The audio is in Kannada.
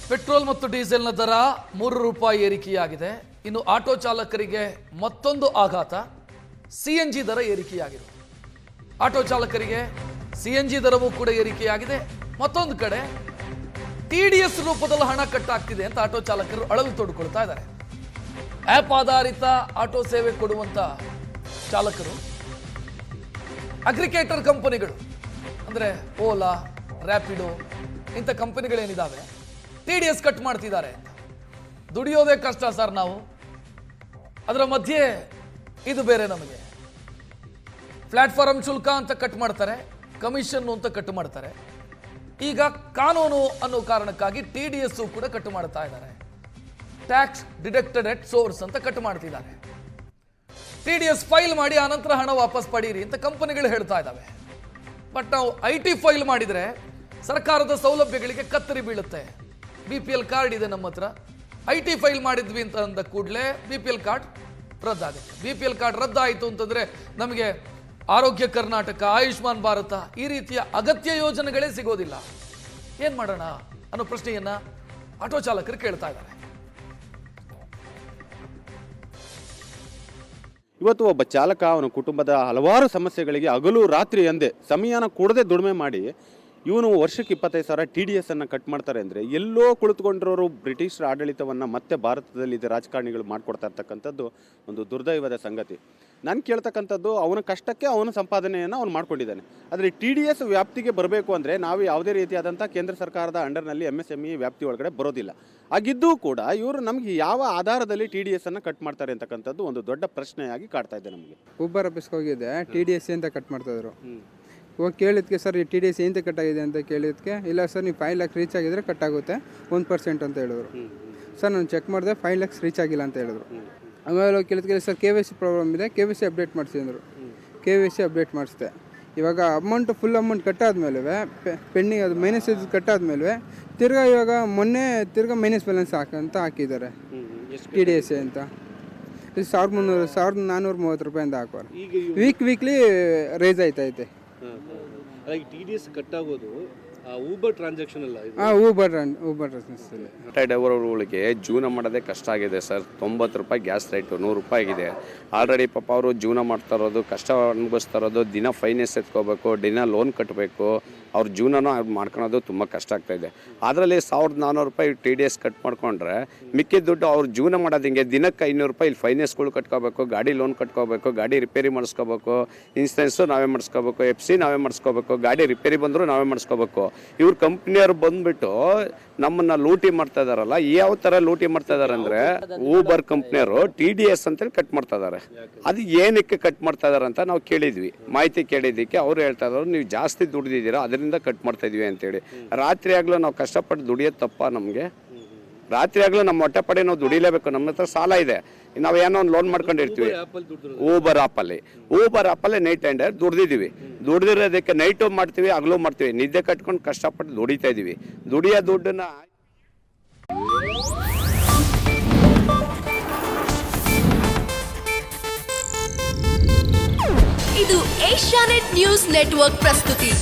ಪೆಟ್ರೋಲ್ ಮತ್ತು ಡೀಸೆಲ್ನ ದರ ₹3 ಏರಿಕೆಯಾಗಿದೆ. ಇನ್ನು ಆಟೋ ಚಾಲಕರಿಗೆ ಮತ್ತೊಂದು ಆಘಾತ, CNG ದರ ಏರಿಕೆಯಾಗಿದೆ. ಆಟೋ ಚಾಲಕರಿಗೆ CNG ದರವೂ ಕೂಡ ಏರಿಕೆಯಾಗಿದೆ. ಮತ್ತೊಂದು ಕಡೆ TDS ರೂಪದಲ್ಲಿ ಹಣ ಕಟ್ಟಾಗ್ತಿದೆ ಅಂತ ಆಟೋ ಚಾಲಕರು ಅಳಲು ತೋಡಿಕೊಳ್ತಾ ಇದ್ದಾರೆ. ಆ್ಯಪ್ ಆಧಾರಿತ ಆಟೋ ಸೇವೆ ಕೊಡುವಂತ ಚಾಲಕರು ಅಗ್ರಿಗೇಟರ್ ಕಂಪನಿಗಳು ಅಂದರೆ ಓಲಾ, ರ್ಯಾಪಿಡೋ ಇಂಥ ಕಂಪನಿಗಳೇನಿದ್ದಾವೆ TDS ಕಟ್ ಮಾಡ್ತಿದ್ದಾರೆ ಅಂತ. ದುಡಿಯೋದೇ ಕಷ್ಟ ಸರ್ ನಾವು, ಅದರ ಮಧ್ಯೆ ಇದು ಬೇರೆ. ನಮಗೆ ಪ್ಲಾಟ್ಫಾರ್ಮ್ ಶುಲ್ಕ ಅಂತ ಕಟ್ ಮಾಡ್ತಾರೆ, ಕಮಿಷನ್ ಅಂತ ಕಟ್ ಮಾಡ್ತಾರೆ. ಈಗ ಕಾನೂನು ಅನ್ನೋ ಕಾರಣಕ್ಕಾಗಿ TDS ಕೂಡ ಕಟ್ ಮಾಡ್ತಾ ಇದ್ದಾರೆ. ಟ್ಯಾಕ್ಸ್ ಡಿಡಕ್ಟೆಡ್ ಎಟ್ ಸೋರ್ಸ್ ಅಂತ ಕಟ್ ಮಾಡ್ತಿದ್ದಾರೆ. TDS ಫೈಲ್ ಮಾಡಿ ಆನಂತರ ಹಣ ವಾಪಸ್ ಪಡೀರಿ ಅಂತ ಕಂಪನಿಗಳು ಹೇಳ್ತಾ ಇದ್ದಾವೆ. ಬಟ್ ನಾವು IT ಫೈಲ್ ಮಾಡಿದರೆ ಸರ್ಕಾರದ ಸೌಲಭ್ಯಗಳಿಗೆ ಕತ್ತರಿ ಬೀಳುತ್ತೆ. BPL ಕಾರ್ಡ್ ಇದೆ ನಮ್ಮ ಹತ್ರ, IT ಫೈಲ್ ಮಾಡಿದ್ವಿ ಅಂತ ಅಂದ ಕೂಡಲೇ BPL ಕಾರ್ಡ್ ರದ್ದಾಗುತ್ತೆ. BPL ಕಾರ್ಡ್ ರದ್ದಾಯಿತು ಅಂತಂದರೆ ನಮಗೆ ಆರೋಗ್ಯ ಕರ್ನಾಟಕ, ಆಯುಷ್ಮಾನ್ ಭಾರತ ಈ ರೀತಿಯ ಅಗತ್ಯ ಯೋಜನೆಗಳೇ ಸಿಗೋದಿಲ್ಲ. ಏನು ಮಾಡೋಣ ಅನ್ನೋ ಪ್ರಶ್ನೆಯನ್ನು ಆಟೋ ಚಾಲಕರು ಕೇಳ್ತಾ ಇದ್ದಾರೆ. ಇವತ್ತು ಒಬ್ಬ ಚಾಲಕ ಅವನ ಕುಟುಂಬದ ಹಲವಾರು ಸಮಸ್ಯೆಗಳಿಗೆ ಹಗಲು ರಾತ್ರಿ ಎಂದೇ ಸಮಯನ ಕೂಡದೆ ದುಡಿಮೆ ಮಾಡಿ ಇವನು ವರ್ಷಕ್ಕೆ 25,000 TDS ಅನ್ನು ಕಟ್ ಮಾಡ್ತಾರೆ ಅಂದರೆ ಎಲ್ಲೋ ಕುಳಿತುಕೊಂಡಿರೋರು ಬ್ರಿಟಿಷರ ಆಡಳಿತವನ್ನು ಮತ್ತೆ ಭಾರತದಲ್ಲಿ ರಾಜಕಾರಣಿಗಳು ಮಾಡಿಕೊಡ್ತಾ ಇರ್ತಕ್ಕಂಥದ್ದು ಒಂದು ದುರ್ದೈವದ ಸಂಗತಿ. ನಾನು ಕೇಳ್ತಕ್ಕಂಥದ್ದು ಅವನ ಕಷ್ಟಕ್ಕೆ ಅವನ ಸಂಪಾದನೆಯನ್ನು ಅವನು ಮಾಡ್ಕೊಂಡಿದ್ದಾನೆ. ಆದರೆ TDS ವ್ಯಾಪ್ತಿಗೆ ಬರಬೇಕು ಅಂದರೆ ನಾವು ಯಾವುದೇ ರೀತಿಯಾದಂಥ ಕೇಂದ್ರ ಸರ್ಕಾರದ ಅಂಡರ್ನಲ್ಲಿ MSME ವ್ಯಾಪ್ತಿ ಒಳಗಡೆ ಬರೋದಿಲ್ಲ. ಆಗಿದ್ದೂ ಕೂಡ ಇವರು ನಮಗೆ ಯಾವ ಆಧಾರದಲ್ಲಿ TDS ಅನ್ನು ಕಟ್ ಮಾಡ್ತಾರೆ ಅಂತಕ್ಕಂಥದ್ದು ಒಂದು ದೊಡ್ಡ ಪ್ರಶ್ನೆಯಾಗಿ ಕಾಡ್ತಾ ಇದೆ ನಮಗೆ. ಊಬರ್ ಆಫೀಸ್ಗೆ ಹೋಗಿದ್ದೆ, TDS ಅಂತ ಕಟ್ ಮಾಡ್ತಾಯಿದ್ರು. ಹೋಗಿ ಕೇಳಿದ್ಕೆ ಸರ್ ಈ TDS ಎಂತ ಕಟ್ಟಾಗಿದೆ ಅಂತ ಕೇಳಿದ್ಕೆ, ಇಲ್ಲ ಸರ್ ನೀವು 5 ಲಕ್ಷ ರೀಚ್ ಆಗಿದ್ರೆ ಕಟ್ಟಾಗುತ್ತೆ 1% ಅಂತ ಹೇಳಿದ್ರು. ಸರ್ ನಾನು ಚೆಕ್ ಮಾಡಿದೆ 5 ಲಕ್ಷ ರೀಚ್ ಆಗಿಲ್ಲ ಅಂತ ಹೇಳಿದ್ರು. ಆಮೇಲೆ ಕೇಳಿದ್ಕೆ ಸರ್ KYC ಪ್ರಾಬ್ಲಮ್ ಇದೆ, KYC ಅಪ್ಡೇಟ್ ಮಾಡಿಸಿ ಅಂದರು. KYC ಅಪ್ಡೇಟ್ ಮಾಡಿಸಿದೆ. ಇವಾಗ ಫುಲ್ ಅಮೌಂಟ್ ಕಟ್ಟಾದ್ಮೇಲೆ ಪೆಂಡಿಂಗ್ ಅದು ಮೈನಸ್ ಇದು ಕಟ್ಟಾದ್ಮೇಲೆ ತಿರ್ಗಾ ಇವಾಗ ಮೊನ್ನೆ ತಿರ್ಗಾ ಮೈನಸ್ ಬ್ಯಾಲೆನ್ಸ್ ಹಾಕಂತ ಹಾಕಿದ್ದಾರೆ TDS ಅಂತ. ಇದು 1,430 ರೂಪಾಯಿಂದ ಹಾಕೋರು. ವೀಕ್ಲಿ ರೈಸ್ ಆಯ್ತೈತೆ. TDS ಕಟ್ ಆಗೋದು ಊಬರ್ ಟ್ರಾನ್ಸಾಕ್ಷನ್ ಅಲ್ಲ, ಊಬರ್ ಟ್ರಾನ್ಸಾಕ್ಷನ್. ಡ್ರೈವರ್ಗಳಿಗೆ ಜೀವನ ಮಾಡೋದೇ ಕಷ್ಟ ಆಗಿದೆ ಸರ್. 90 ರೂಪಾಯಿ ಗ್ಯಾಸ್ ರೇಟು, 100 ರೂಪಾಯಿ ಆಗಿದೆ. ಆಲ್ರೆಡಿ ಪಾಪ ಅವರು ಜೀವನ ಮಾಡ್ತಾ ಇರೋದು, ಕಷ್ಟ ಅನುಭವಿಸ್ತಾ ಇರೋದು, ದಿನ ಫೈನಾನ್ಸ್ ಎತ್ಕೋಬೇಕು, ದಿನ ಲೋನ್ ಕಟ್ಟಬೇಕು, ಅವ್ರ ಜೀವನನೂ ಮಾಡ್ಕೊಳೋದು ತುಂಬ ಕಷ್ಟ ಆಗ್ತಾಯಿದೆ. ಅದರಲ್ಲಿ 1,400 ರೂಪಾಯಿ TDS ಕಟ್ ಮಾಡಿಕೊಂಡ್ರೆ ಮಿಕ್ಕಿದ ದುಡ್ಡು ಅವ್ರು ಜೀವನ ಮಾಡೋದು ಹಿಂಗೆ ದಿನಕ್ಕೆ 500 ರೂಪಾಯಿ ಇಲ್ಲಿ ಫೈನಾನ್ಸ್ಗಳು ಕಟ್ಕೋಬೇಕು, ಗಾಡಿ ಲೋನ್ ಕಟ್ಕೋಬೇಕು, ಗಾಡಿ ರಿಪೇರಿ ಮಾಡಿಸ್ಕೋಬೇಕು, ಇನ್ಸೂರೆನ್ಸು ನಾವೇ ಮಾಡಿಸ್ಕೋಬೇಕು, FC ನಾವೇ ಮಾಡಿಸ್ಕೋಬೇಕು, ಗಾಡಿ ರಿಪೇರಿ ಬಂದರೂ ನಾವೇ ಮಾಡಿಸ್ಕೋಬೇಕು. ಇವ್ರ ಕಂಪ್ನಿಯವ್ರು ಬಂದುಬಿಟ್ಟು ನಮ್ಮನ್ನು ಲೂಟಿ ಮಾಡ್ತಾ ಇದಾರಲ್ಲ, ಯಾವ ಥರ ಲೂಟಿ ಮಾಡ್ತಾ ಇದಾರೆ ಅಂದರೆ ಊಬರ್ ಕಂಪ್ನಿಯವರು TDS ಅಂತೇಳಿ ಕಟ್ ಮಾಡ್ತಾ ಇದ್ದಾರೆ. ಅದು ಏನಕ್ಕೆ ಕಟ್ ಮಾಡ್ತಾ ಇದಾರೆ ಅಂತ ನಾವು ಕೇಳಿದ್ವಿ, ಮಾಹಿತಿ ಕೇಳಿದ್ದಕ್ಕೆ ಅವ್ರು ಹೇಳ್ತಾ ಇದ್ದಾರೆ ನೀವು ಜಾಸ್ತಿ ದುಡ್ದಿದ್ದೀರಾ ಅದರಿಂದ ಕಟ್ ಮಾಡ್ತಾ ಇದೀವಿ ಅಂತೇಳಿ. ರಾತ್ರಿ ಆಗಲೂ ನಾವು ಕಷ್ಟಪಟ್ಟು ದುಡಿಯೋದು ತಪ್ಪ ನಮಗೆ? ರಾತ್ರಿ ಆಗಲೂ ನಮ್ಮ ಹೊಟ್ಟೆ ಪಡೆ ನಾವು ದುಡಿಲೇಬೇಕು. ನಮ್ಮ ಹತ್ರ ಸಾಲ ಇದೆ, ನಾವು ಏನೋ ಒಂದು ಲೋನ್ ಮಾಡ್ಕೊಂಡಿರ್ತೀವಿ. ಊಬರ್ ಆ್ಯಪಲ್ಲಿ ನೈಟ್ ಆ್ಯಂಡ್ ದುಡ್ದಿದ್ದೀವಿ. ದುಡ್ದಿರೋದಕ್ಕೆ ನೈಟು ಮಾಡ್ತೀವಿ, ಹಗಲು ಮಾಡ್ತೀವಿ, ನಿದ್ದೆ ಕಟ್ಕೊಂಡು ಕಷ್ಟಪಟ್ಟು ದುಡಿತಾ ಇದ್ದೀವಿ. ದುಡಿಯೋ ದುಡ್ಡನ್ನ ಇದು ಏಷ್ಯಾನೆಟ್ ನ್ಯೂಸ್ ನೆಟ್ವರ್ಕ್ ಪ್ರಸ್ತುತಿ.